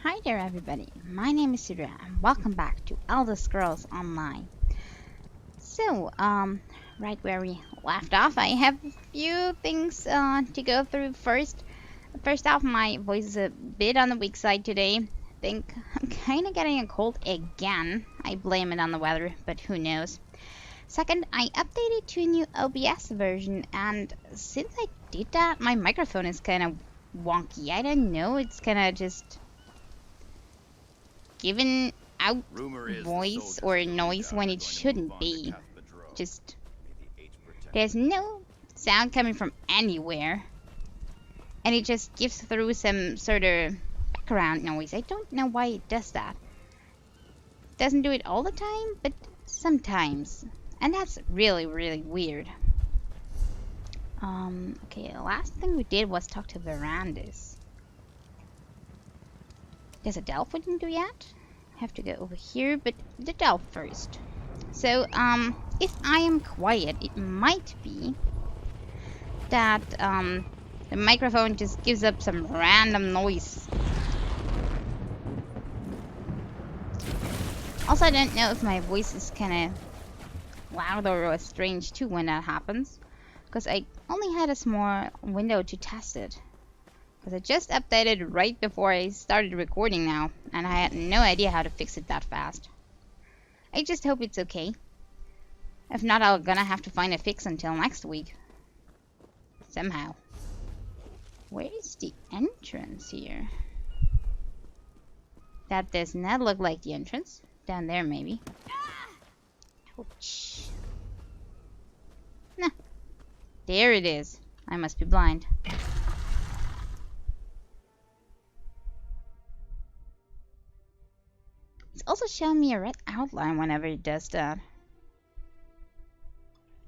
Hi there everybody, my name is Sidra and welcome back to Elder Scrolls Online. So, right where we left off, I have a few things to go through first. First off, my voice is a bit on the weak side today. I think I'm kind of getting a cold again. I blame it on the weather, but who knows. Second, I updated to a new OBS version, and since I did that, my microphone is kind of wonky. I don't know, it's kind of just giving out voice or noise when it shouldn't be. Just there's no sound coming from anywhere, and it just gives through some sort of background noise. I don't know why it does that. It doesn't do it all the time, but sometimes, and that's really weird. Okay, the last thing we did was talk to Verandas. There's a delve we didn't do yet. Have to go over here, but the delve first. So, if I am quiet, it might be that, the microphone just gives up some random noise. Also, I don't know if my voice is kind of loud or strange too when that happens, because I only had a small window to test it. Because I just updated right before I started recording now, and I had no idea how to fix it that fast. I just hope it's okay. If not, I'm gonna have to find a fix until next week. Somehow. Where is the entrance here? That does not look like the entrance. Down there, maybe. Ouch. Nah. There it is. I must be blind. It's also showing me a red outline whenever it does that.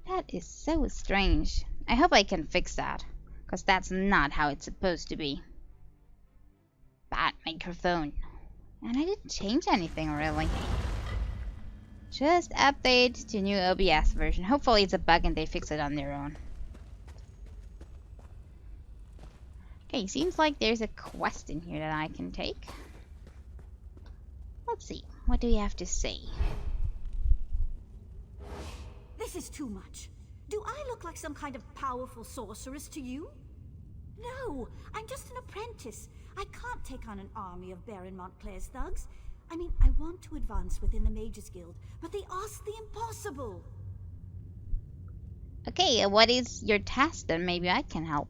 That is so strange. I hope I can fix that, because that's not how it's supposed to be. Bad microphone. And I didn't change anything really. Just update to new OBS version. Hopefully it's a bug and they fix it on their own. Okay, seems like there's a quest in here that I can take. Let's see, what do you have to say? This is too much. Do I look like some kind of powerful sorceress to you? No, I'm just an apprentice. I can't take on an army of Baron Montclair's thugs. I mean, I want to advance within the Mages Guild, but they ask the impossible. Okay, what is your task then? Maybe I can help.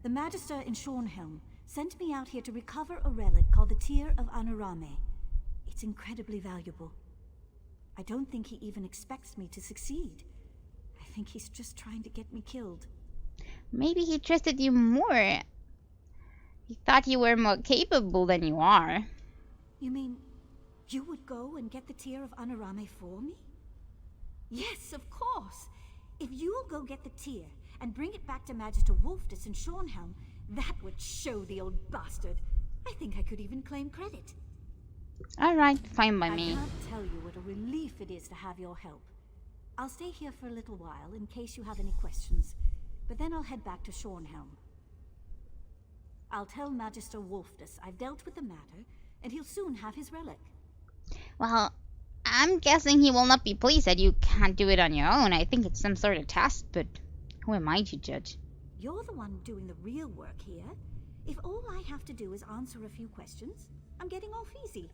The Magister in Shornhelm sent me out here to recover a relic called the Tear of Anorame. It's incredibly valuable. I don't think he even expects me to succeed. I think he's just trying to get me killed. Maybe he trusted you more. He thought you were more capable than you are. You mean you would go and get the Tear of Anorame for me? Yes, of course. If you'll go get the tear and bring it back to Magister Wolftus in Shornhelm, that would show the old bastard. I think I could even claim credit. Alright, fine by me. I can't tell you what a relief it is to have your help. I'll stay here for a little while in case you have any questions, but then I'll head back to Shornhelm. I'll tell Magister Wolftus I've dealt with the matter, and he'll soon have his relic. Well, I'm guessing he will not be pleased that you can't do it on your own. I think it's some sort of test, but who am I to judge? You're the one doing the real work here. If all I have to do is answer a few questions, I'm getting off easy.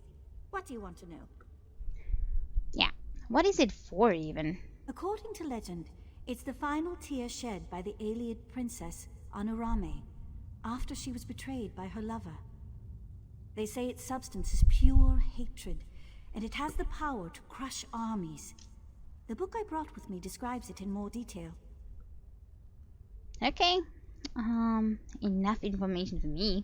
What do you want to know? Yeah, what is it for even? According to legend, it's the final tear shed by the Ayleid princess Anorame after she was betrayed by her lover. They say its substance is pure hatred, and it has the power to crush armies. The book I brought with me describes it in more detail. Okay, enough information for me.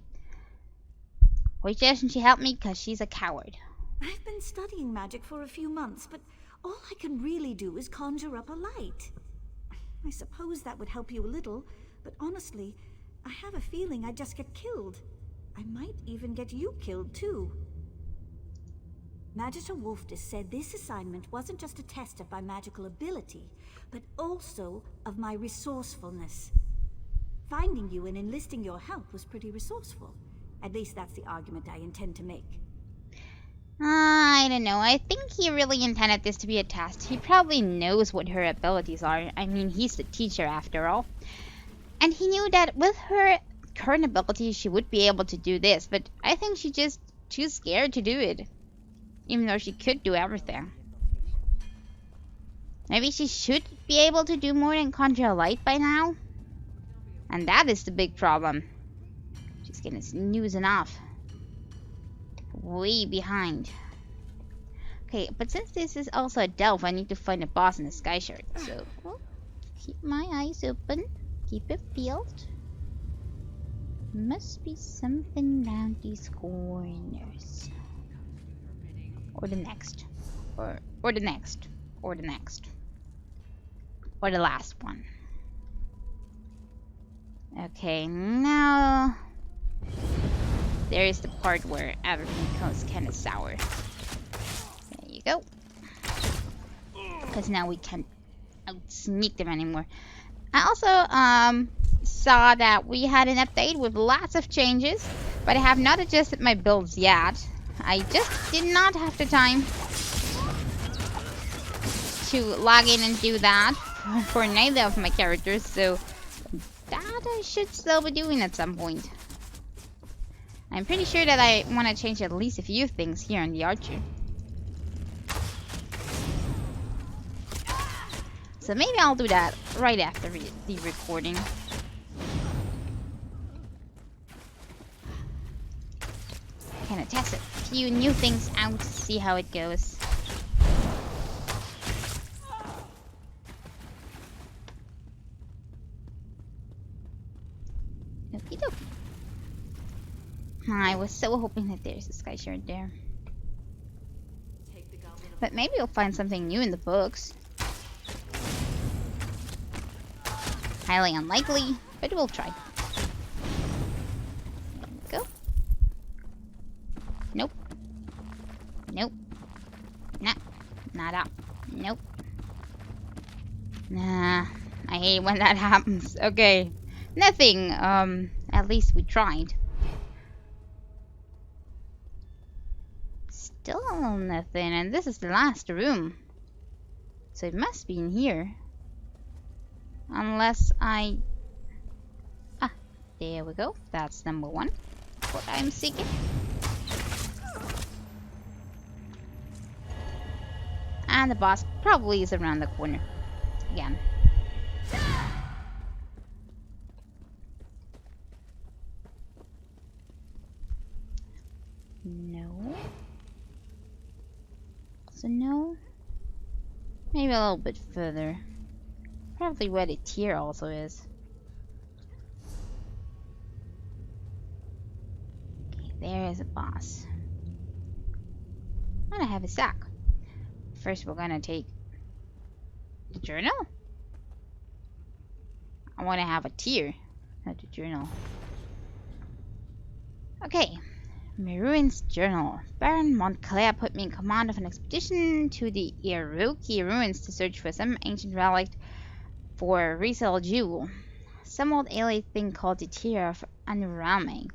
Why doesn't she help me? Because she's a coward. I've been studying magic for a few months, but all I can really do is conjure up a light. I suppose that would help you a little, but honestly, I have a feeling I'd just get killed. I might even get you killed too. Magister Wolftus said this assignment wasn't just a test of my magical ability, but also of my resourcefulness. Finding you and enlisting your help was pretty resourceful. At least that's the argument I intend to make. I don't know. I think he really intended this to be a test. He probably knows what her abilities are. I mean, he's the teacher after all. And he knew that with her current abilities, she would be able to do this. But I think she's just too scared to do it. Even though she could do everything. Maybe she should be able to do more than conjure a light by now? And that is the big problem. She's getting snoozing off. Way behind. Okay, but since this is also a delve, I need to find a boss in the sky shard. So, well, keep my eyes open. Keep it peeled. Must be something around these corners. Or the next. Or the next. Or the next. Or the last one. Okay, now there is the part where everything goes kind of sour. There you go. Because now we can't outsneak them anymore. I also saw that we had an update with lots of changes, but I have not adjusted my builds yet. I just did not have the time to log in and do that for neither of my characters, so that I should still be doing at some point. I'm pretty sure that I want to change at least a few things here on the Archer. So maybe I'll do that right after the recording. Kind of test a few new things out to see how it goes. Okie dokie. I was so hoping that there's a sky shard there. But maybe we'll find something new in the books. Highly unlikely, but we'll try. There we go. Nope. Nope. Nah. Nada. Nope. Nah. I hate when that happens. Okay. Nothing. At least we tried. Still nothing, and this is the last room. So it must be in here. Unless I... Ah, there we go. That's number one. What I'm seeking. And the boss probably is around the corner. Again. No. So no. Maybe a little bit further. Probably where the tier also is. Okay, there is a boss. And I have a sack. First we're gonna take the journal. I wanna have a tier, not the journal. Okay. Marouin's journal. Baron Montclair put me in command of an expedition to the Iroquois ruins to search for some ancient relic for a resale jewel. Some old alien thing called the Tear of Anurame.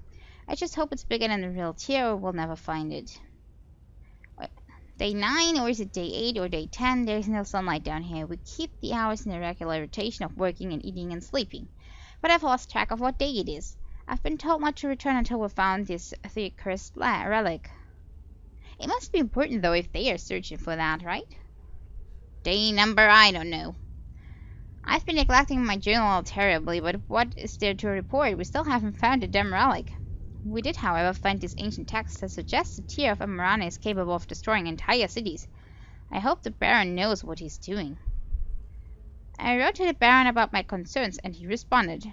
I just hope it's bigger than the real tear or we'll never find it. Day 9, or is it day 8 or day 10? There's no sunlight down here. We keep the hours in a regular rotation of working and eating and sleeping. But I've lost track of what day it is. I've been told not to return until we found this cursed relic. It must be important though if they are searching for that, right? Day number, I don't know. I've been neglecting my journal terribly, but what is there to report? We still haven't found the damn relic. We did, however, find this ancient text that suggests the Tear of Amarane is capable of destroying entire cities. I hope the Baron knows what he's doing. I wrote to the Baron about my concerns, and he responded.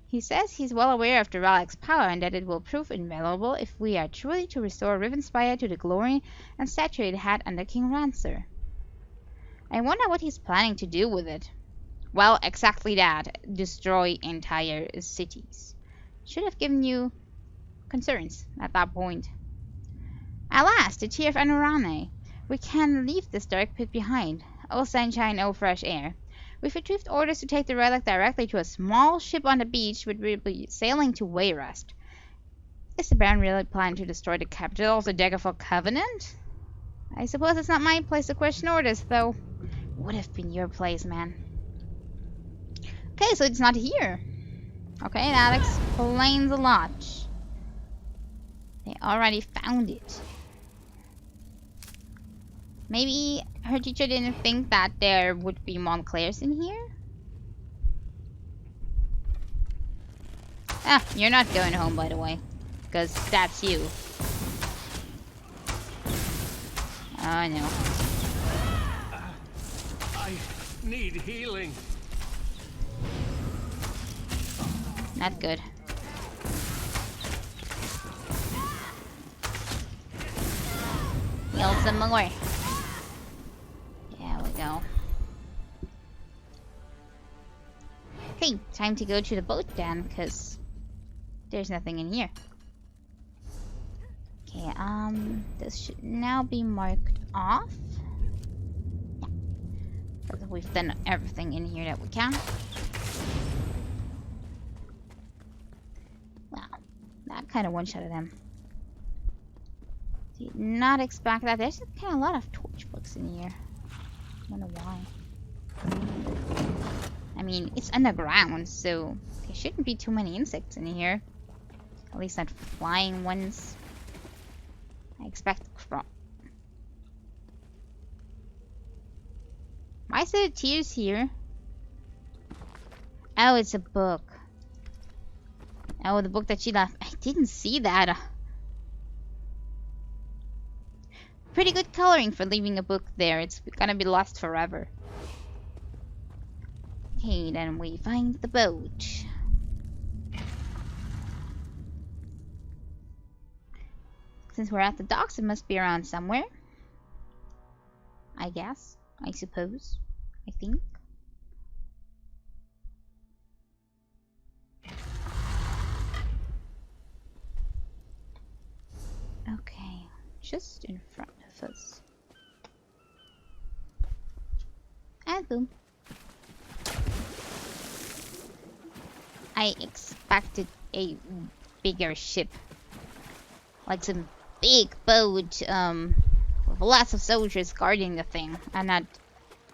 He says he's well aware of the relic's power and that it will prove invaluable if we are truly to restore Rivenspire to the glory and stature it had under King Rancer. I wonder what he's planning to do with it. Well, exactly that. Destroy entire cities. Should have given you concerns at that point. Alas, the Tear of Anurane. We can leave this dark pit behind. Oh sunshine, oh fresh air. We've retrieved orders to take the relic directly to a small ship on the beach which will be sailing to Wayrest. Is the Baron really planning to destroy the capital of the Daggerfall Covenant? I suppose it's not my place to question orders, though. Would have been your place, man. Okay, so it's not here. Okay, that explains a lot. They already found it. Maybe her teacher didn't think that there would be Montclairs in here? Ah, you're not going home, by the way. Because that's you. Oh, no. I need healing. Not good. Heal some more. There we go. Okay, time to go to the boat then, because there's nothing in here. Okay, this should now be marked off. Yeah. Because we've done everything in here that we can. Wow, that kind of one-shotted him. Did not expect that. There's kind of a lot of torch books in here. I don't know why. I mean, it's underground, so there shouldn't be too many insects in here. At least not flying ones. I expect crop. Why is there tears here? Oh, it's a book. Oh, the book that she left. I didn't see that. Pretty good coloring for leaving a book there. It's gonna be lost forever. Okay, then we find the boat. Since we're at the docks, it must be around somewhere. I guess. I suppose. I think. Okay. Just in front of us. And boom. I expected a bigger ship. Like some big boat, with lots of soldiers guarding the thing, and not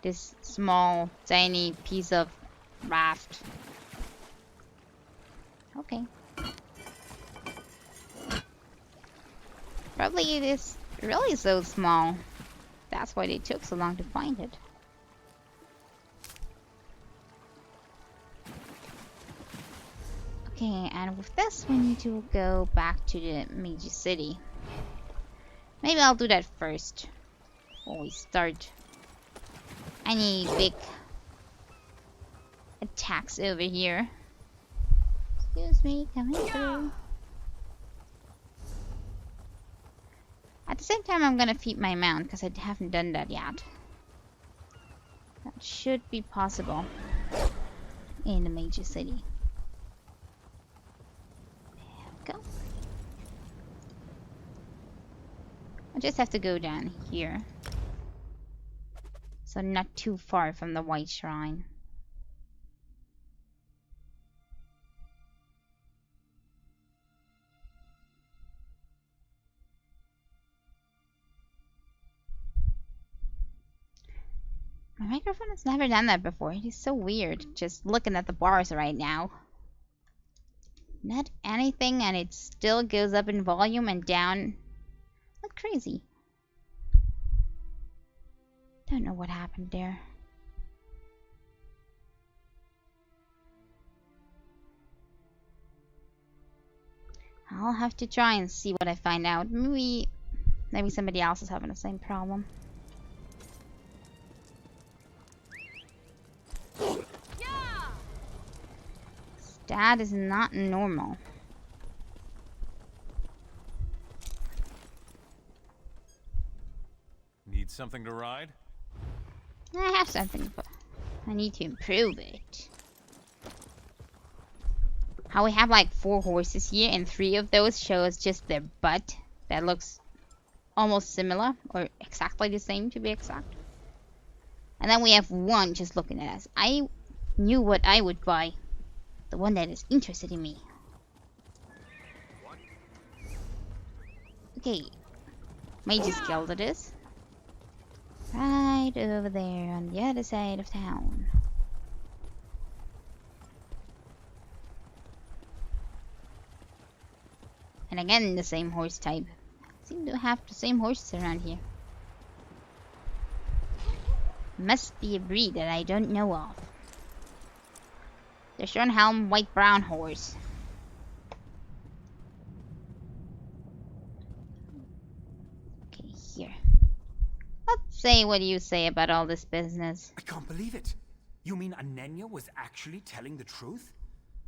this small, tiny piece of raft. Okay. Probably it is really so small. That's why they took so long to find it. Okay, and with this we need to go back to the major city. Maybe I'll do that first before we start any big attacks over here. Excuse me, coming through. At the same time, I'm gonna feed my mount because I haven't done that yet. That should be possible in the major city. There we go. I just have to go down here. So not too far from the White Shrine. My microphone has never done that before. It is so weird just looking at the bars right now. Not anything, and it still goes up in volume and down like crazy. Don't know what happened there. I'll have to try and see what I find out. Maybe somebody else is having the same problem. That is not normal. Need something to ride? I have something, but I need to improve it. How we have like 4 horses here, and 3 of those show us just their butt. That looks almost similar, or exactly the same to be exact. And then we have 1 just looking at us. I knew what I would buy. The one that is interested in me. Okay. Mage's Guild it is. Right over there on the other side of town. And again, the same horse type. Seem to have the same horses around here. Must be a breed that I don't know of. The Schoenhelm white-brown horse. Okay, here. Let's say what you say about all this business. I can't believe it. You mean Anenya was actually telling the truth?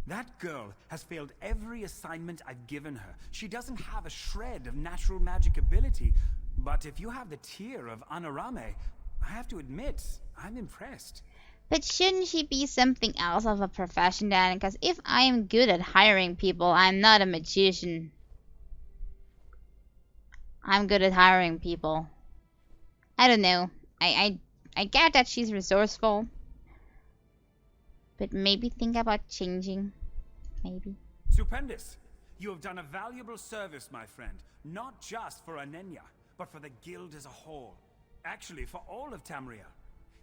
That girl has failed every assignment I've given her. She doesn't have a shred of natural magic ability. But if you have the tear of Anarame, I have to admit, I'm impressed. But shouldn't she be something else of a profession then? Because if I am good at hiring people, I'm not a magician. I'm good at hiring people. I don't know. I get that she's resourceful. But maybe think about changing. Maybe. Stupendous! You have done a valuable service, my friend. Not just for Anenya, but for the guild as a whole. Actually, for all of Tamriel.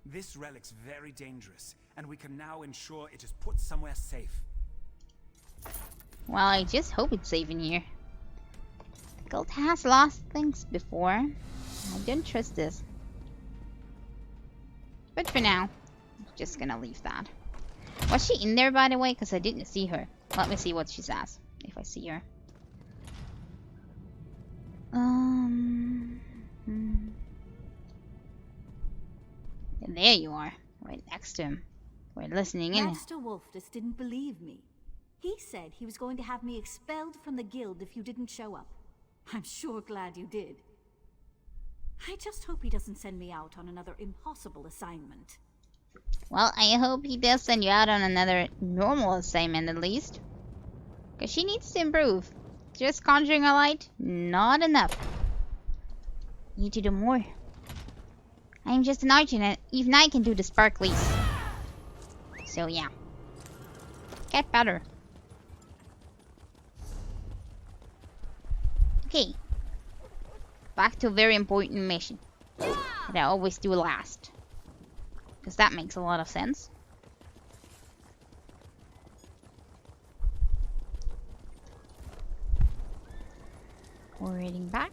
This relic's very dangerous, and we can now ensure it is put somewhere safe. Well, I just hope it's safe in here. The guild has lost things before. I don't trust this. But for now, I'm just gonna leave that. Was she in there, by the way? Because I didn't see her. Let me see what she says, if I see her. There you are, right next to him. We're listening in. Master Wolftus didn't believe me. He said he was going to have me expelled from the guild if you didn't show up. I'm sure glad you did. I just hope he doesn't send me out on another impossible assignment. Well, I hope he does send you out on another normal assignment at least. Because she needs to improve. Just conjuring a light, not enough. Need to do more. I'm just an archer, and even I can do the sparklies. So yeah. Get better. Okay. Back to a very important mission. That I always do last. Because that makes a lot of sense. We're reading back.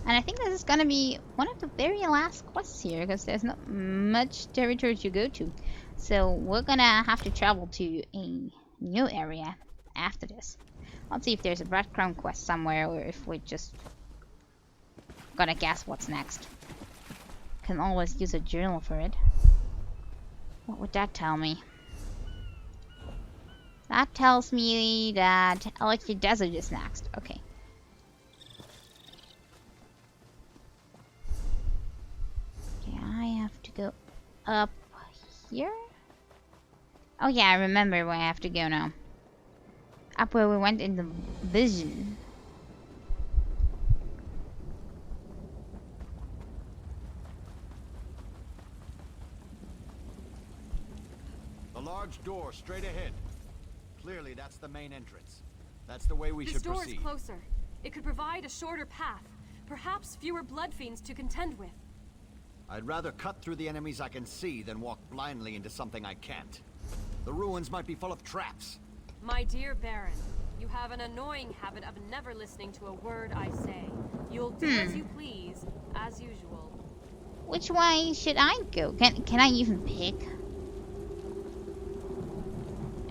And I think this is gonna be one of the very last quests here, because there's not much territory to go to. So we're gonna have to travel to a new area after this. Let's see if there's a breadcrumb quest somewhere, or if we're just gonna guess what's next. Can always use a journal for it. What would that tell me? That tells me that Electric Desert is next. Okay. Okay, I have to go up here? Oh yeah, I remember where I have to go now. Up where we went in the vision. A large door straight ahead. Clearly, that's the main entrance. That's the way we should proceed. This door is closer. It could provide a shorter path. Perhaps fewer blood fiends to contend with. I'd rather cut through the enemies I can see than walk blindly into something I can't. The ruins might be full of traps. My dear Baron, you have an annoying habit of never listening to a word I say. You'll do as you please, as usual. Which way should I go? Can I even pick?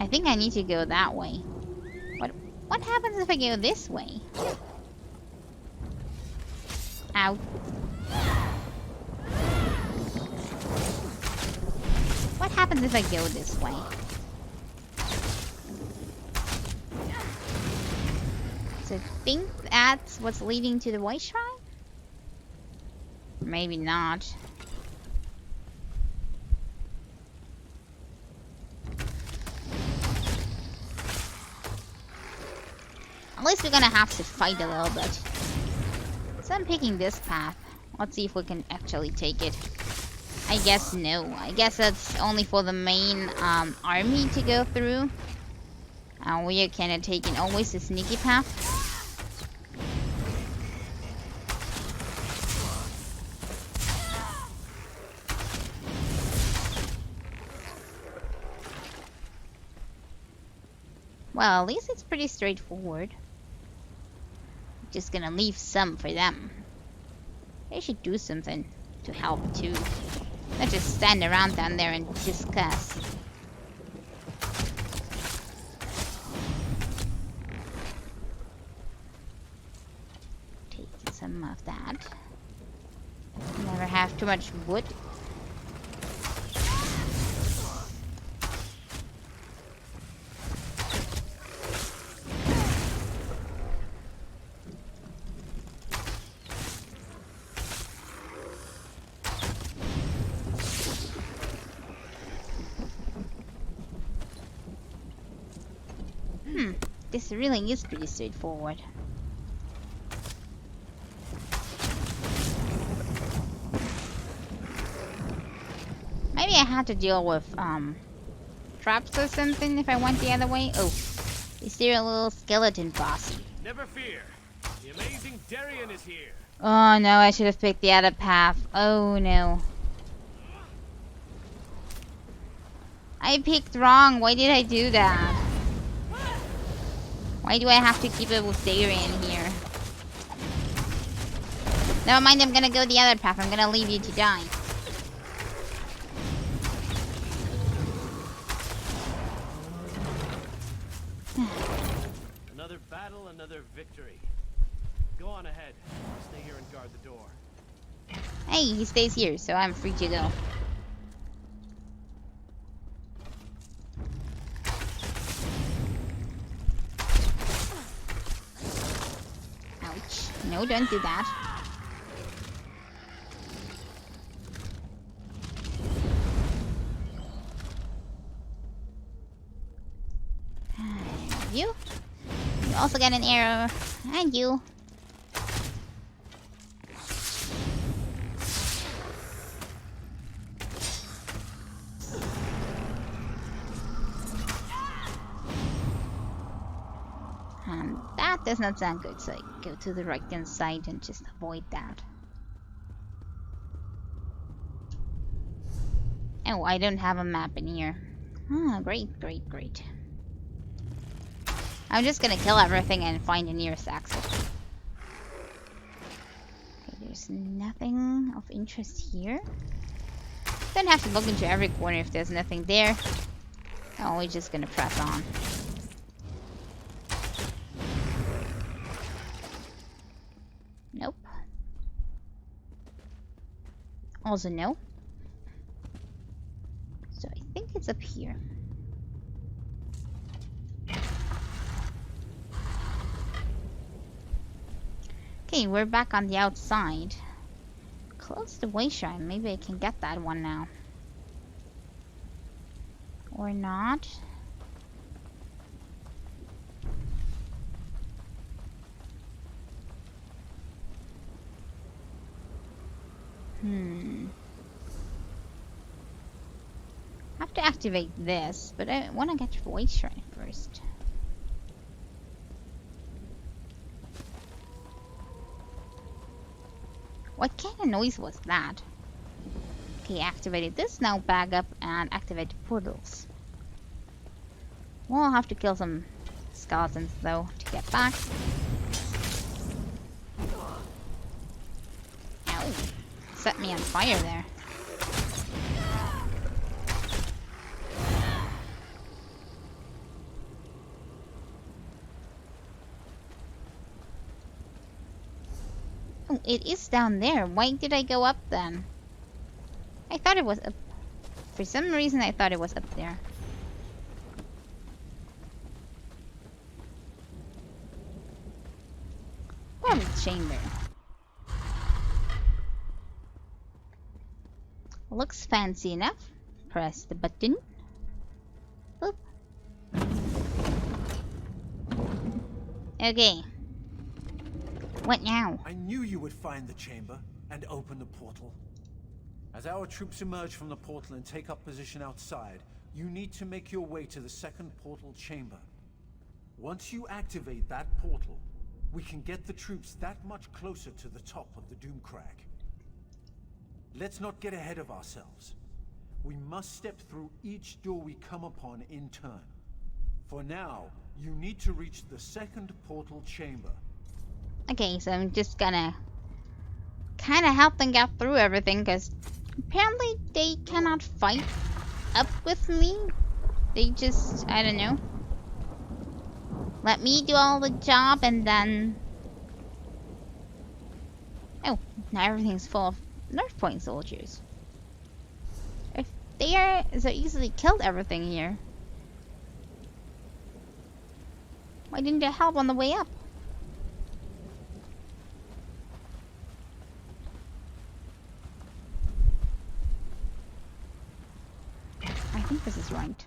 I think I need to go that way. What happens if I go this way? Ow. What happens if I go this way? So I think that's what's leading to the White Shrine? Maybe not. At least we're gonna have to fight a little bit. So I'm picking this path. Let's see if we can actually take it. I guess no. I guess that's only for the main army to go through. We are kind of taking always the sneaky path. Well, at least it's pretty straightforward. Just gonna leave some for them. They should do something to help too. Not just stand around down there and discuss. Take some of that. Never have too much wood. This really is pretty straightforward. Maybe I had to deal with traps or something if I went the other way. Oh, is there a little skeleton boss? Never fear. The amazing Darien is here. Oh no, I should have picked the other path. Oh no. I picked wrong. Why did I do that? Why do I have to keep it with Darien here? Never mind, I'm gonna go the other path. I'm gonna leave you to die. Another battle, another victory. Go on ahead. I'll stay here and guard the door. Hey, he stays here, so I'm free to go. Ouch. No, don't do that. You? You also got an arrow. And you. And that does not sound good, so I go to the right hand side and just avoid that. Oh, I don't have a map in here. Ah, great, great, great. I'm just gonna kill everything and find the nearest exit. Okay, there's nothing of interest here. Don't have to look into every corner if there's nothing there. Oh, we're just gonna press on. Nope. Also no. So I think it's up here. Okay, we're back on the outside. Close the way shrine. Maybe I can get that one now. Or not. I have to activate this, but I want to get to the way shrine first. What kind of noise was that? Okay, activated this. Now back up and activate the portals. We'll have to kill some skeletons though to get back. Ow. Set me on fire there. Oh, it is down there. Why did I go up then? I thought it was up. For some reason I thought it was up there. Portal chamber. Looks fancy enough. Press the button. Boop. Okay. What now? I knew you would find the chamber and open the portal. As our troops emerge from the portal and take up position outside, you need to make your way to the second portal chamber. Once you activate that portal, we can get the troops that much closer to the top of the Doomcrag. Let's not get ahead of ourselves. We must step through each door we come upon in turn. For now, you need to reach the second portal chamber. Okay, so I'm just gonna kind of help them get through everything, because apparently they cannot fight up with me. They just, I don't know, let me do all the job, and then... Oh, now everything's full of North Point soldiers. If they are so easily killed everything here, why didn't they help on the way up? I think this is right.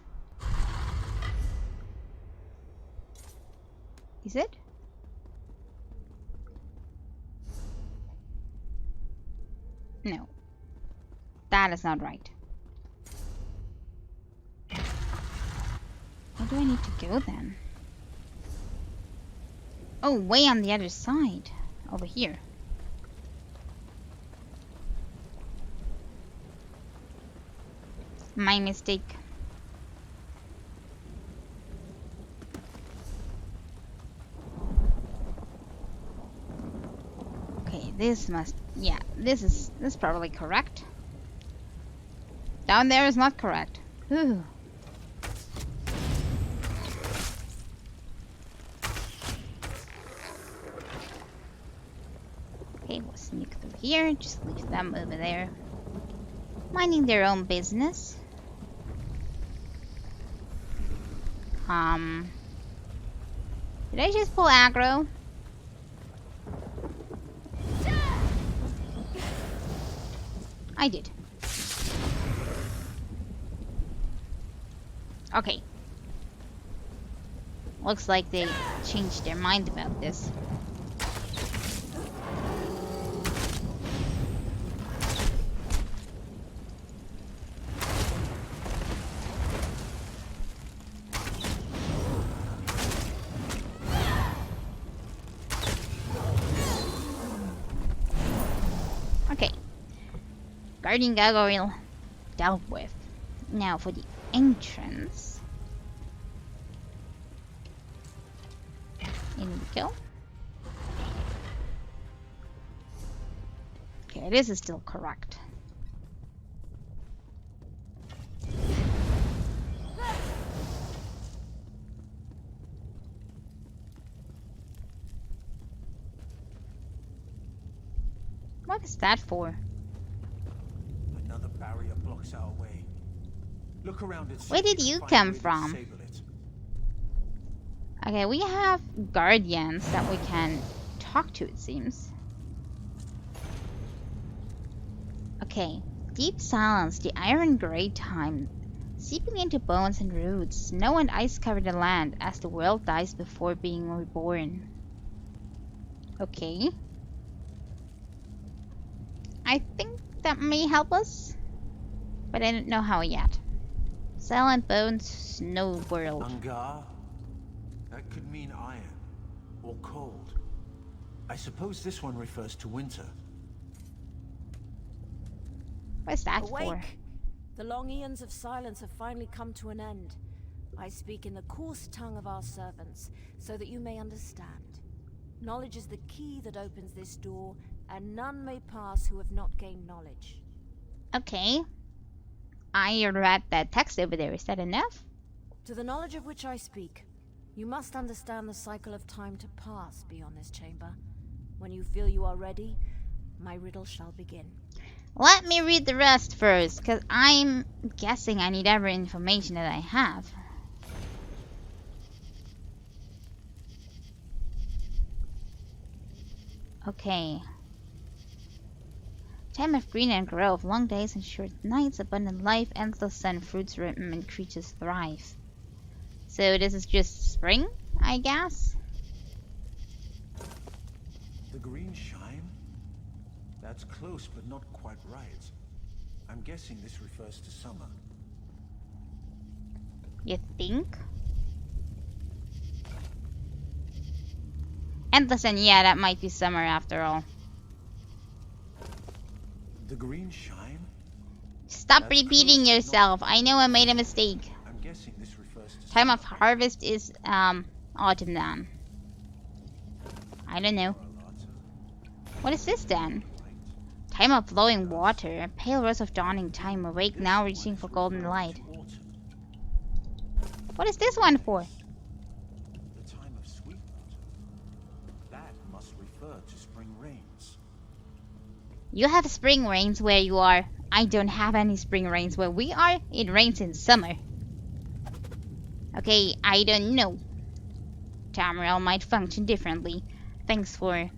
Is it? No. That is not right. Where do I need to go then? Oh, way on the other side. Over here. My mistake. Okay, this must... Yeah, this is probably correct. Down there is not correct. Whew. Okay, we'll sneak through here. Just leave them over there, minding their own business. Did I just pull aggro? I did. Okay. Looks like they changed their mind about this. Guardian Gargoyle dealt with. Now for the entrance. In we go. Okay, this is still correct. What is that for? Another barrier blocks our way. Look around and see Where if did can you find come a way to from? disable it. Okay, we have guardians that we can talk to, it seems. Okay. Deep silence, the iron gray time, seeping into bones and roots. Snow and ice cover the land as the world dies before being reborn. Okay. I think that may help us, but I don't know how yet. Silent bones, snow world. Angar? That could mean iron. Or cold. I suppose this one refers to winter. What's that for? Awake! The long eons of silence have finally come to an end. I speak in the coarse tongue of our servants, so that you may understand. Knowledge is the key that opens this door, and none may pass who have not gained knowledge. Okay. I read that text over there. Is that enough? To the knowledge of which I speak, you must understand the cycle of time to pass beyond this chamber. When you feel you are ready, my riddle shall begin. Let me read the rest first, because I'm guessing I need every information that I have. Okay. Time of green and growth, long days and short nights, abundant life, endless sun, fruits ripen, and creatures thrive. So this is just spring, I guess? The green shine? That's close, but not quite right. I'm guessing this refers to summer. You think? And listen, yeah, that might be summer after all. The green shine? Stop That's repeating close, but yourself. I know I made a mistake. I'm guessing this refers to Time of summer. harvest is autumn then. I don't know. What is this then? Time of flowing water. Pale rose of dawning time. Awake now, reaching for golden light. What is this one for? The time of sweet water. That must refer to spring rains. You have spring rains where you are. I don't have any spring rains where we are. It rains in summer. Okay, I don't know. Tamriel might function differently. Thanks for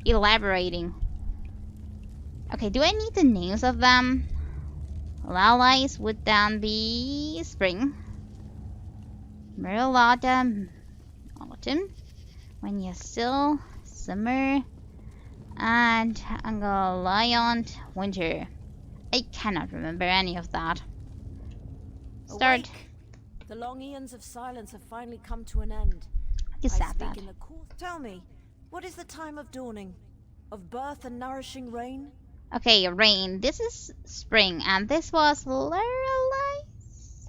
elaborating. Okay, do I need the names of them? Lalais would then be spring. Merlata, autumn. When you're still, summer. And Angaliant, winter. I cannot remember any of that. Start. Awake. The long eons of silence have finally come to an end. You I said speak that. in the court. Tell me, what is the time of dawning? Of birth and nourishing rain? Okay, rain. This is spring, and this was Lorelai's.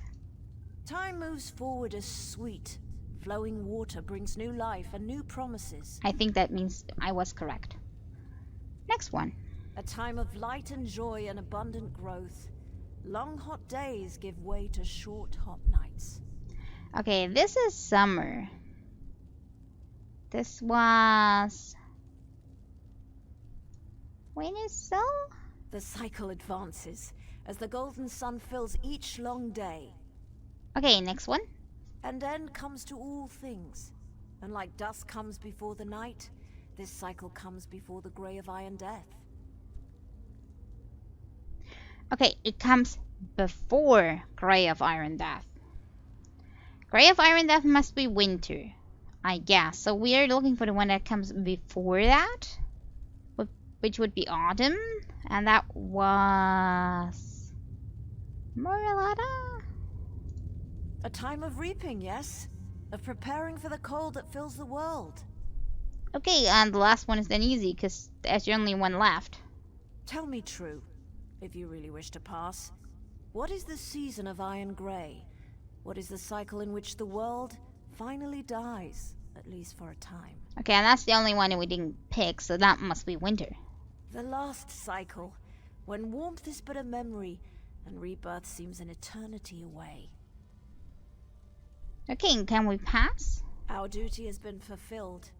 Time moves forward as sweet. Flowing water brings new life and new promises. I think that means I was correct. Next one. A time of light and joy and abundant growth. Long hot days give way to short hot nights. Okay, this is summer. This was winter, so? The cycle advances as the golden sun fills each long day. Okay, next one. An end comes to all things. And like dusk comes before the night, this cycle comes before the grey of iron death. Okay, it comes before Grey of Iron Death. Grey of Iron Death must be winter, I guess. So we are looking for the one that comes before that, which would be autumn, and that was Morelata. A time of reaping, yes? Of preparing for the cold that fills the world. Okay, and the last one is then easy, because there's only one left. Tell me true, if you really wish to pass. What is the season of Iron Grey? What is the cycle in which the world finally dies, at least for a time? Okay, and that's the only one that we didn't pick, so that must be winter. The last cycle, when warmth is but a memory, and rebirth seems an eternity away. Okay, can we pass? Our duty has been fulfilled.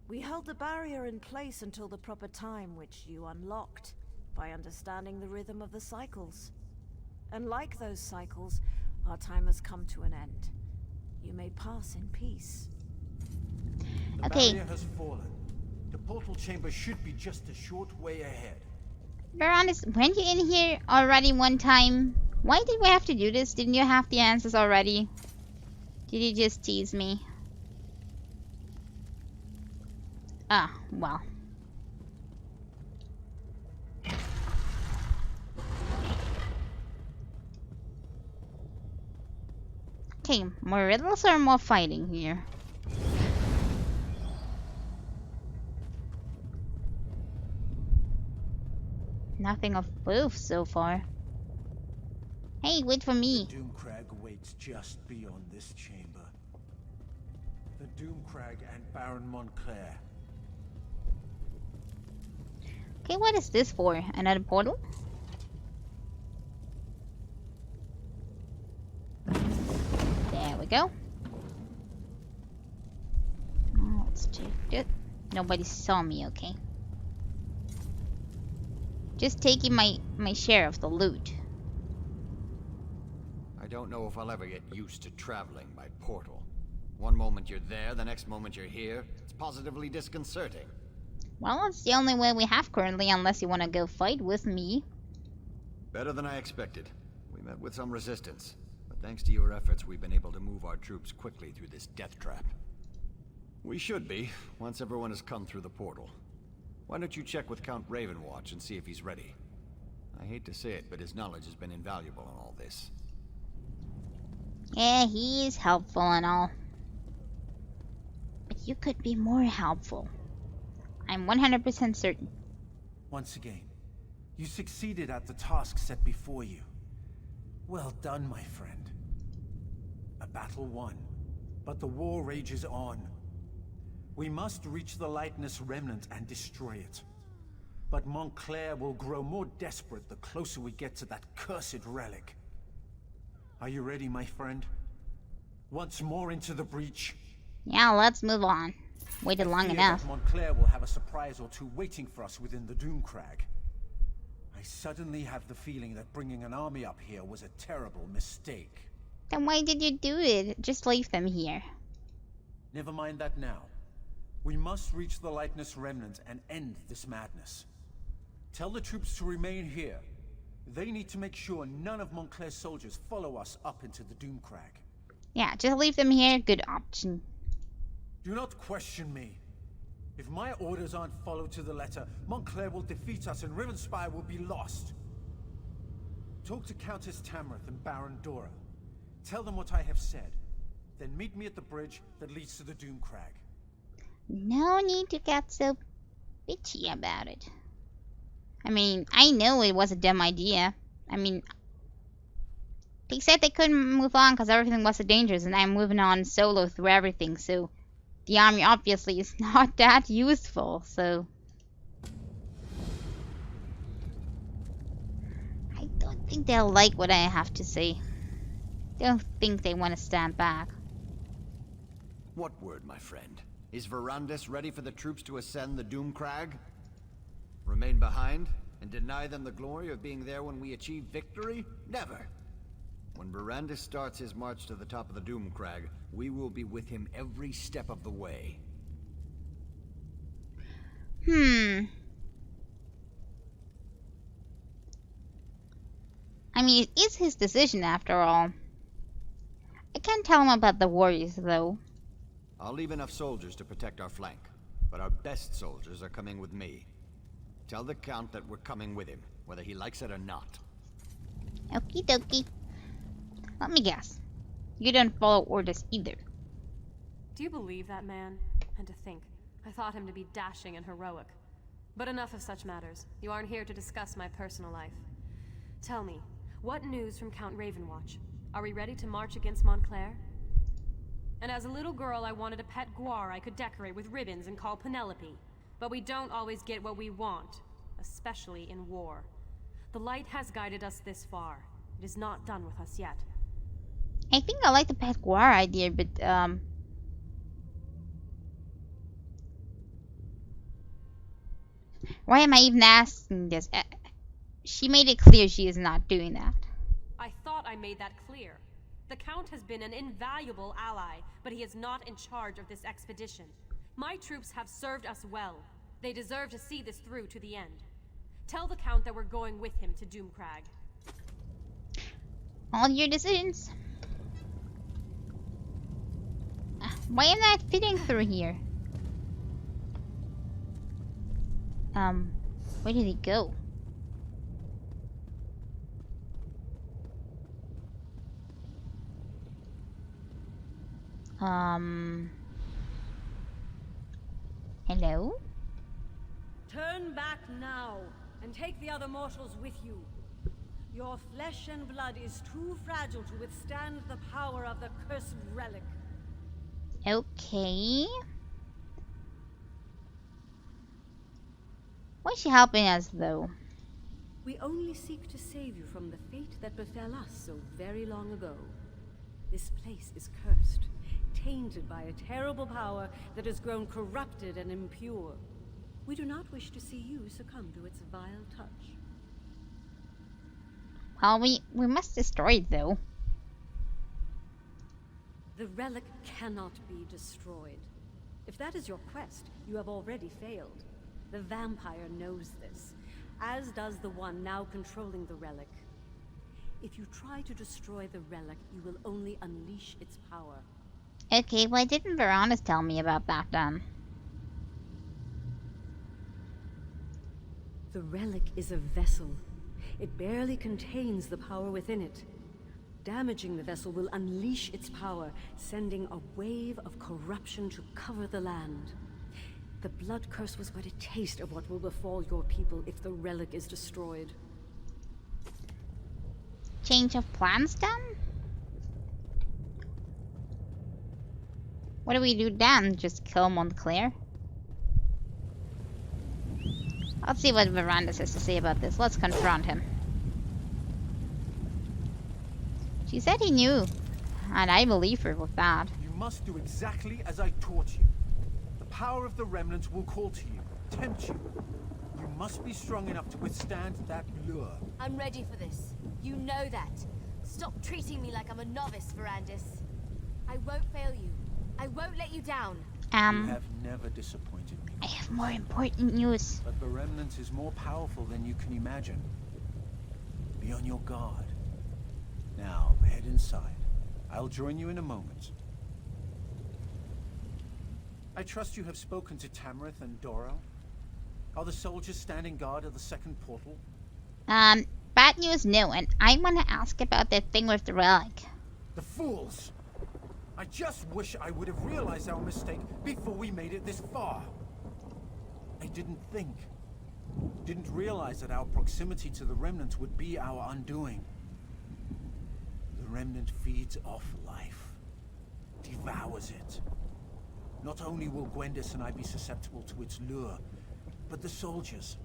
We held the barrier in place until the proper time, which you unlocked by understanding the rhythm of the cycles. And like those cycles, our time has come to an end. You may pass in peace. The Okay. barrier has fallen. The portal chamber should be just a short way ahead. Veronis, weren't you in here already one time? Why did we have to do this? Didn't you have the answers already? Did you just tease me? Ah, well. Okay, more riddles or more fighting here? Nothing of both so far. Hey, wait for me. The Doomcrag awaits just beyond this chamber. The Doomcrag and Baron Montclair. Okay, what is this for? Another portal? There we go. Oh, let's take it. Nobody saw me, okay. Just taking my share of the loot. I don't know if I'll ever get used to traveling by portal. One moment you're there, the next moment you're here. It's positively disconcerting. Well, it's the only way we have currently, unless you want to go fight with me. Better than I expected. We met with some resistance, but thanks to your efforts, we've been able to move our troops quickly through this death trap. We should be, once everyone has come through the portal. Why don't you check with Count Ravenwatch and see if he's ready? I hate to say it, but his knowledge has been invaluable in all this. Yeah, he's helpful and all. But you could be more helpful. I'm 100% certain. Once again, you succeeded at the task set before you. Well done, my friend. A battle won, but the war rages on. We must reach the Lightness Remnant and destroy it. But Montclair will grow more desperate the closer we get to that cursed relic. Are you ready, my friend? Once more into the breach? Yeah, let's move on. Waited long enough. Montclair will have a surprise or two waiting for us within the Doomcrag. I suddenly have the feeling that bringing an army up here was a terrible mistake. Then why did you do it? Just leave them here. Never mind that now. We must reach the Lightness Remnant and end this madness. Tell the troops to remain here. They need to make sure none of Montclair's soldiers follow us up into the Doomcrag. Yeah, just leave them here. Good option. Do not question me. If my orders aren't followed to the letter, Montclair will defeat us and Rivenspire will be lost. Talk to Countess Tamrith and Baron Dora. Tell them what I have said. Then meet me at the bridge that leads to the Doomcrag. No need to get so bitchy about it. I mean, I know it was a dumb idea. I mean, they said they couldn't move on because everything was so dangerous, and I'm moving on solo through everything, so the army obviously is not that useful, so I don't think they'll like what I have to say. Don't think they want to stand back. What word, my friend? Is Verandis ready for the troops to ascend the Doomcrag? Remain behind and deny them the glory of being there when we achieve victory? Never! When Verandis starts his march to the top of the Doomcrag, we will be with him every step of the way. I mean, it is his decision after all. I can't tell him about the warriors, though. I'll leave enough soldiers to protect our flank, but our best soldiers are coming with me. Tell the Count that we're coming with him, whether he likes it or not. Okie dokie. Let me guess. You don't follow orders either. Do you believe that man? And to think, I thought him to be dashing and heroic. But enough of such matters. You aren't here to discuss my personal life. Tell me, what news from Count Ravenwatch? Are we ready to march against Montclair? And as a little girl, I wanted a pet guar I could decorate with ribbons and call Penelope. But we don't always get what we want, especially in war. The light has guided us this far. It is not done with us yet. I think I like the pet guar idea, but why am I even asking this? She made it clear she is not doing that. I thought I made that clear. The Count has been an invaluable ally, but he is not in charge of this expedition. My troops have served us well. They deserve to see this through to the end. Tell the Count that we're going with him to Doomcrag. All your decisions. Why am I not fitting through here? Where did he go? Hello? Turn back now, and take the other mortals with you. Your flesh and blood is too fragile to withstand the power of the cursed relic. Okay. Why is she helping us, though? We only seek to save you from the fate that befell us so very long ago. This place is cursed, tainted by a terrible power that has grown corrupted and impure. We do not wish to see you succumb to its vile touch. Well, we must destroy it, though. The relic cannot be destroyed. If that is your quest, you have already failed. The vampire knows this, as does the one now controlling the relic. If you try to destroy the relic, you will only unleash its power. Okay, why didn't Veronis tell me about that then? The relic is a vessel. It barely contains the power within it. Damaging the vessel will unleash its power, sending a wave of corruption to cover the land. The blood curse was but a taste of what will befall your people if the relic is destroyed. Change of plans then? What do we do then? Just kill Montclair? Let's see what Verandas has to say about this. Let's confront him. She said he knew, and I believe her with that. You must do exactly as I taught you. The power of the remnants will call to you, tempt you. You must be strong enough to withstand that lure. I'm ready for this. You know that. Stop treating me like I'm a novice, Verandis. I won't fail you. I won't let you down. You have never disappointed me. I have more important news. But the remnant is more powerful than you can imagine. Be on your guard. Now, head inside. I'll join you in a moment. I trust you have spoken to Tamrith and Doro. Are the soldiers standing guard at the second portal? Bad news, no. And I want to ask about that thing with the relic. The fools! I just wish I would have realized our mistake before we made it this far. I didn't think. Didn't realize that our proximity to the remnant would be our undoing. The remnant feeds off life. Devours it. Not only will Gwendis and I be susceptible to its lure, but the soldiers.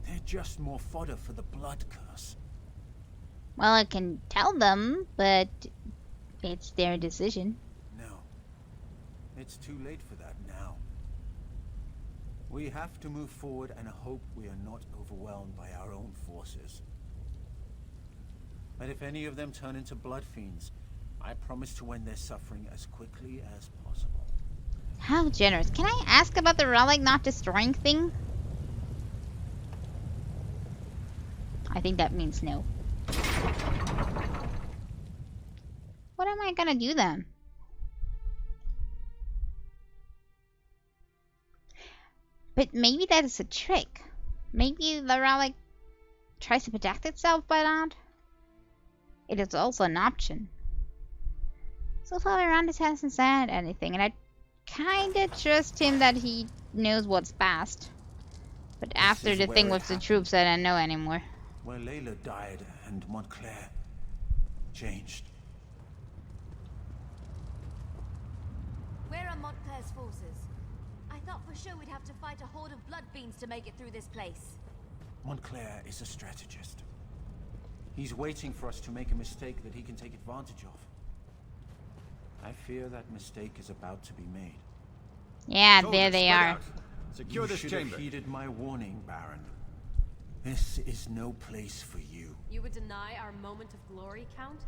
They're just more fodder for the blood curse. Well, I can tell them, but it's their decision. No. It's too late for that now. We have to move forward and hope we are not overwhelmed by our own forces. And if any of them turn into blood fiends, I promise to end their suffering as quickly as possible. How generous. Can I ask about the relic not destroying thing? I think that means no. What am I gonna do then? But maybe that is a trick. Maybe the relic tries to protect itself by that. It is also an option. So far, Mirandus hasn't said anything, and I kinda trust him that he knows what's best. But after the thing with the troops, I don't know anymore. Where Layla died and Montclair changed. Where are Montclair's forces? I thought for sure we'd have to fight a horde of blood fiends to make it through this place. Montclair is a strategist. He's waiting for us to make a mistake that he can take advantage of. I fear that mistake is about to be made. Yeah, Soldiers, there they spread are. out. Secure You this should chamber. have heeded my warning, Baron. This is no place for you. You would deny our moment of glory, Count?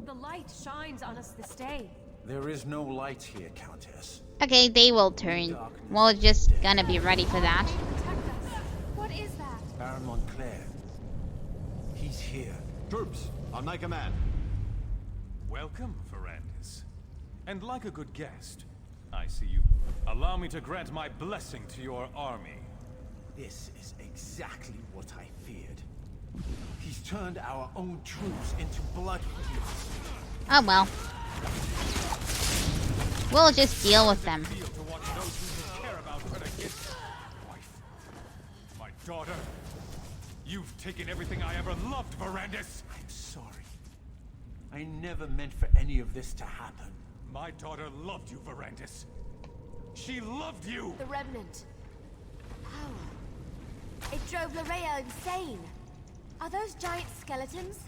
The light shines on us this day. There is no light here, Countess. Okay, they will turn. We're just gonna be ready for that. Protect us. What is that? Baron Montclair. He's here. Troops, on my command. Welcome, Verandis. And like a good guest, I see you. Allow me to grant my blessing to your army. This is exactly what I feared. He's turned our own troops into blood fiends. Oh well. We'll just deal with them. Feel to watch those who you care about turn against my wife, my daughter. You've taken everything I ever loved, Verandis. I'm sorry. I never meant for any of this to happen. My daughter loved you, Verandis. She loved you! The Remnant. Power. It drove Larea insane. Are those giant skeletons?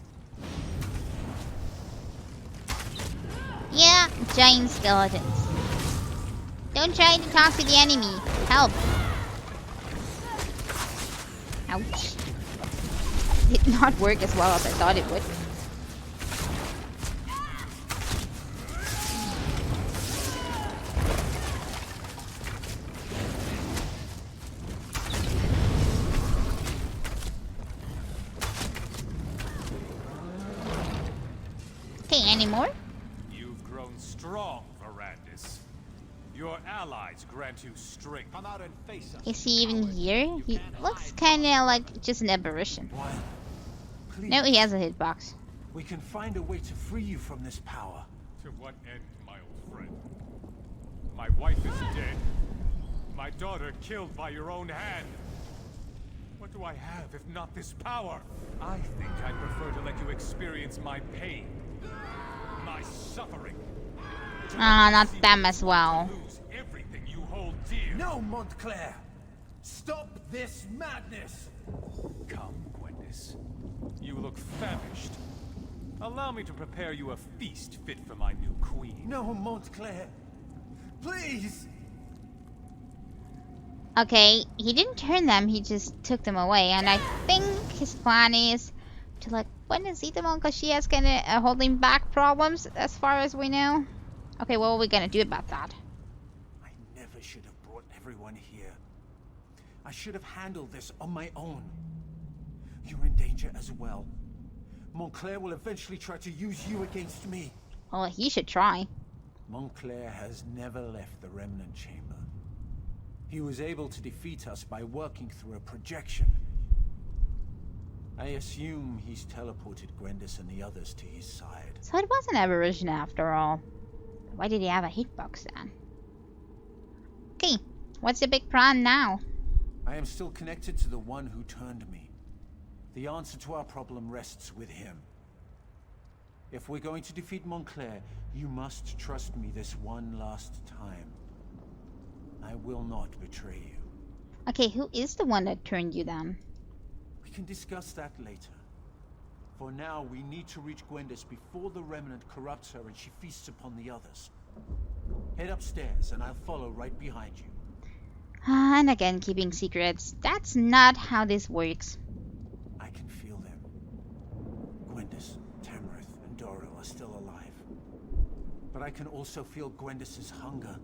Yeah, giant skeletons. Don't try to talk to the enemy. Help. Ouch. Did not work as well as I thought it would. Okay, any more? You've grown strong, Verandis. Your allies grant you strength. Come out and face us. Is he even here? He looks kinda like just an apparition. Why? Please. No, he has a hitbox. we can find a way to free you from this power. To what end, my old friend? My wife is dead. My daughter killed by your own hand. What do I have if not this power? I think I prefer to let you experience my pain. My suffering. Ah, not them as well. Lose everything you hold dear. No, Montclair! Stop this madness! Come, Gwendis. You look famished. Allow me to prepare you a feast fit for my new queen. No, Montclair! Please! Okay, he didn't turn them, he just took them away. And I think his plan is to let Gwendis eat them all because she has kind of holding back problems as far as we know. Okay, what are we gonna do about that? I never should have brought everyone here. I should have handled this on my own. You're in danger as well. Montclair will eventually try to use you against me. Well, he should try. Montclair has never left the Remnant Chamber. He was able to defeat us by working through a projection. I assume he's teleported Gwendis and the others to his side. So it was an aberration after all. Why did he have a hitbox then? Okay, what's the big plan now? I am still connected to the one who turned me. The answer to our problem rests with him. If we're going to defeat Montclair, you must trust me this one last time. I will not betray you. Okay, who is the one that turned you then? We can discuss that later. For now, we need to reach Gwendis before the Remnant corrupts her and she feasts upon the others. Head upstairs and I'll follow right behind you. And again, keeping secrets. That's not how this works. I can feel them. Gwendis, Tamrith, and Doril are still alive. But I can also feel Gwendis's hunger.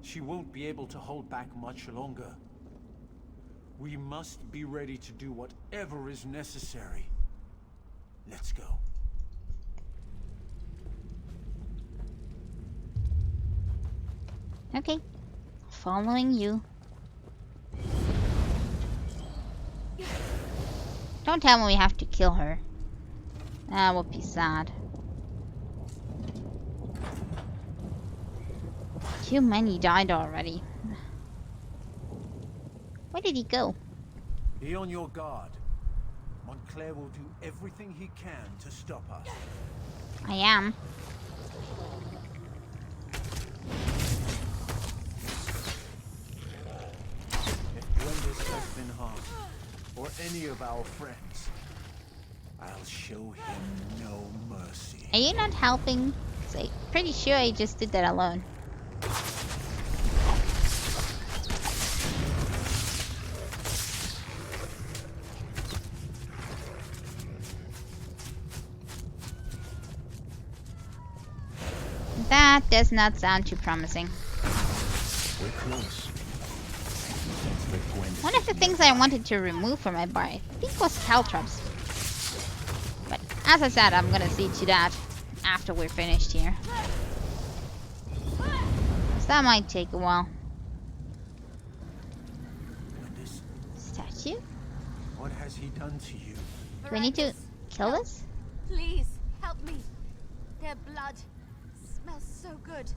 She won't be able to hold back much longer. We must be ready to do whatever is necessary. Let's go. Okay, following you. Don't tell me we have to kill her. That would be sad. Too many died already. Where did he go? Be on your guard. Montclair will do everything he can to stop us. I am. If Gwendis has been harmed, or any of our friends, I'll show him no mercy. Are you not helping? 'Cause I'm pretty sure I just did that alone. That does not sound too promising. We're close. One of the things I wanted to remove from my bar, I think, was caltrops. But as I said, I'm gonna see to that after we're finished here. So that might take a while. Gwendis, Statue? what has he done to you? Do we need to kill this? Please, help me. Their blood smells so good.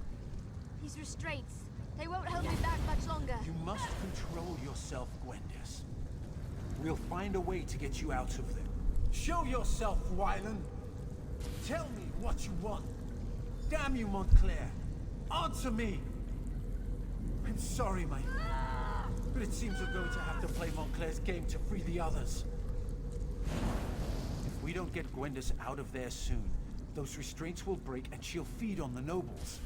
These restraints, they won't hold me back much longer. You must control yourself, Gwendis. We'll find a way to get you out of them. Show yourself, Wylan. Tell me what you want. Damn you, Montclair. Answer me. I'm sorry, my friend, but it seems we're going to have to play Montclair's game to free the others. If we don't get Gwendis out of there soon, those restraints will break and she'll feed on the nobles.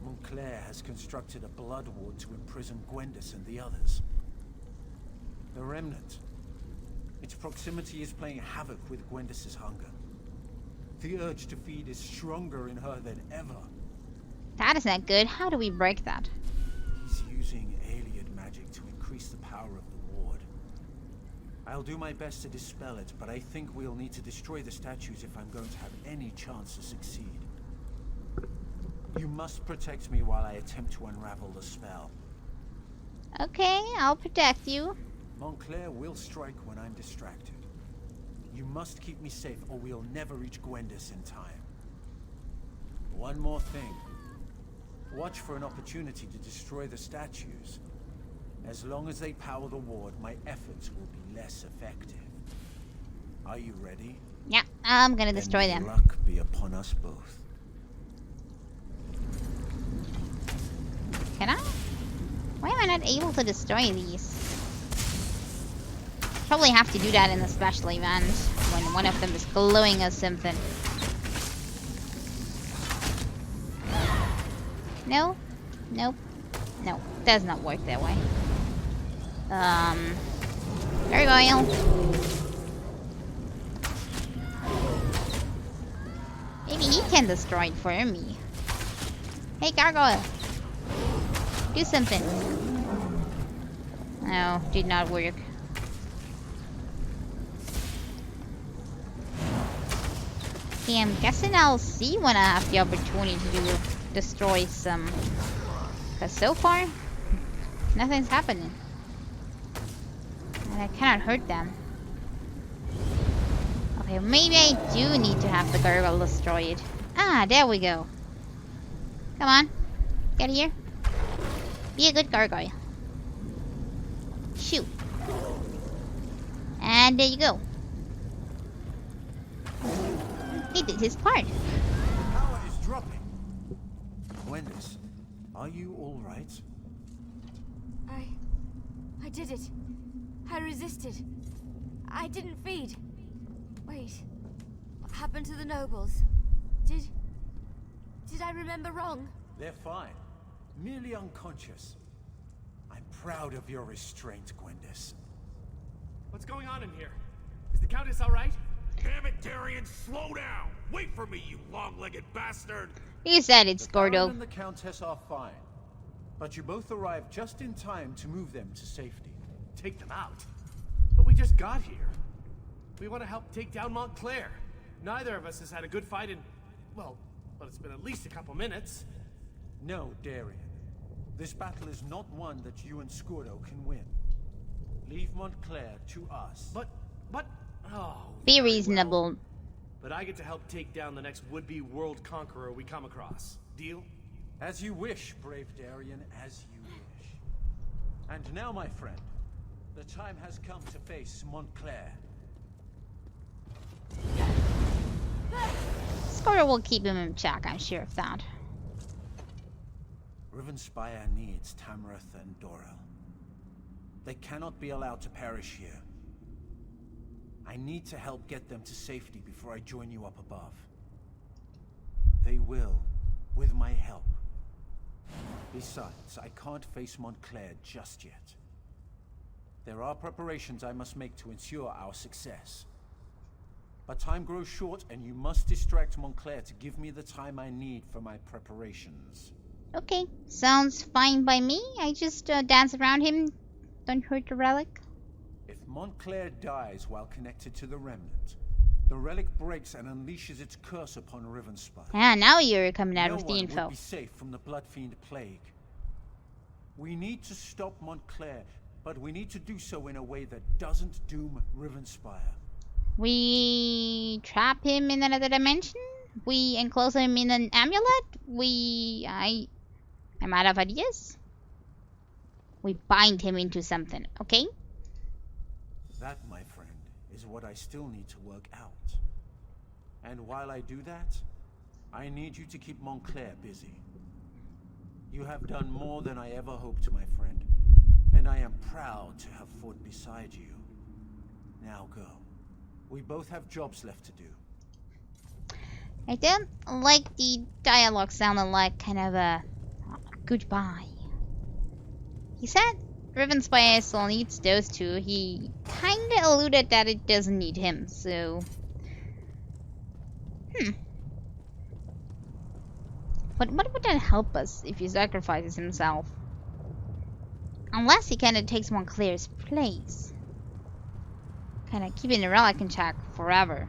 Montclair has constructed a blood ward to imprison Gwendis and the others. The Remnant. Its proximity is playing havoc with Gwendis's hunger. The urge to feed is stronger in her than ever. That is not good. How do we break that? He's using alien magic to increase the power of the ward. I'll do my best to dispel it, but I think we'll need to destroy the statues if I'm going to have any chance to succeed. You must protect me while I attempt to unravel the spell. Okay, I'll protect you. Montclair will strike when I'm distracted. You must keep me safe or we'll never reach Gwendis in time. One more thing. Watch for an opportunity to destroy the statues. As long as they power the ward, my efforts will be less effective. Are you ready? Yeah, I'm gonna destroy Then them. may luck be upon us both. Can I? Why am I not able to destroy these? Probably have to do that in a special event when one of them is glowing or something. No? Nope. No, does not work that way. Gargoyle. Maybe he can destroy it for me. Hey, Gargoyle. Do something. No, did not work. Okay, I'm guessing I'll see when I have the opportunity to destroy some. Because so far, nothing's happening. And I cannot hurt them. Okay, maybe I do need to have the gargoyle destroyed. Ah, there we go. Come on. Get here. Be a good gargoyle. Shoot. And there you go. He did his part. Power is dropping. Gwendis, are you all right? I did it. I resisted. I didn't feed. Wait. What happened to the nobles? Did I remember wrong? They're fine. Merely unconscious. I'm proud of your restraint, Gwendis. What's going on in here? Is the Countess all right? Damn it, Darian, slow down! Wait for me, you long-legged bastard! You said it's The Baron Gordo. and the Countess are fine. But you both arrived just in time to move them to safety. Take them out? But we just got here. We want to help take down Montclair. Neither of us has had a good fight in... well, it's been at least a couple minutes. No, Darian. This battle is not one that you and Scordo can win. Leave Montclair to us. But... oh... Be very reasonable. well. But I get to help take down the next would-be world conqueror we come across. Deal? As you wish, brave Darian, as you wish. And now, my friend, the time has come to face Montclair. Scordo will keep him in check, I'm sure of that. Rivenspire needs Tamarath and Dorel. They cannot be allowed to perish here. I need to help get them to safety before I join you up above. They will, with my help. Besides, I can't face Montclair just yet. There are preparations I must make to ensure our success. But time grows short, and you must distract Montclair to give me the time I need for my preparations. Okay, sounds fine by me. I just dance around him. Don't hurt the relic. If Montclair dies while connected to the Remnant, the relic breaks and unleashes its curse upon Rivenspire. Ah, now you're coming out No with the one info. would be safe from the Bloodfiend plague. We need to stop Montclair, but we need to do so in a way that doesn't doom Rivenspire. We trap him in another dimension? We enclose him in an amulet? I'm out of ideas. We bind him into something, okay? That, my friend, is what I still need to work out. And while I do that, I need you to keep Montclair busy. You have done more than I ever hoped, my friend, and I am proud to have fought beside you. Now go. We both have jobs left to do. I don't like the dialogue sounding like kind of a goodbye. He said Rivenspire still needs those two. He kinda alluded that it doesn't need him, so... But what would that help us if he sacrifices himself? Unless he kinda takes Montclair's place. Kinda keeping the relic in check forever.